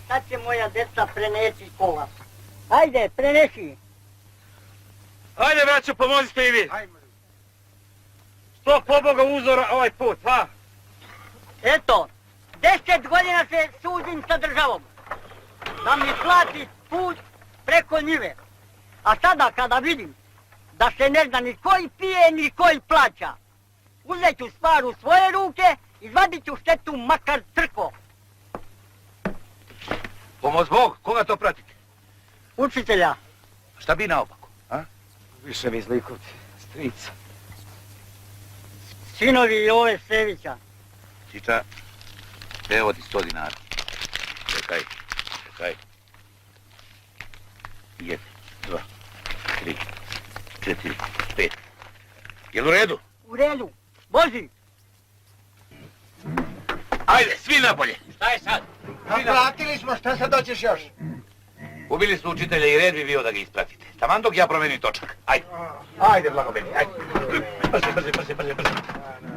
sad će moja deca prenesi kola. Ajde, prenesi. Ajde, braćo, pomozite i vi. Što poboga uzora ovaj put, ha? Eto, 10 godina se sudim sa državom. Da mi plati put preko njive. A sada kada vidim da se ne zna ni koji pije, ni koji plaća, uzet ću stvar u svoje ruke i izvadit ću štetu makar crkvo. Pomoz Bog, koga to pratite? Učitelja. Šta bi naopako, a? Više mi izlikovci, strica. Sinovi Jove Sevića. Čiča, evo ti 100 dinara. Čekaj. 1, 2, 3, 4, 5. Jel u redu? U redu. Boži. Ajde, svi napolje. Šta je sad? Naplatili smo, šta sad doćeš još? Ubili su učitelja i red bi bio da ga ispratite. Taman dok ja promenim točak. Ajde. Ajde, blago meni, ajde. Brže.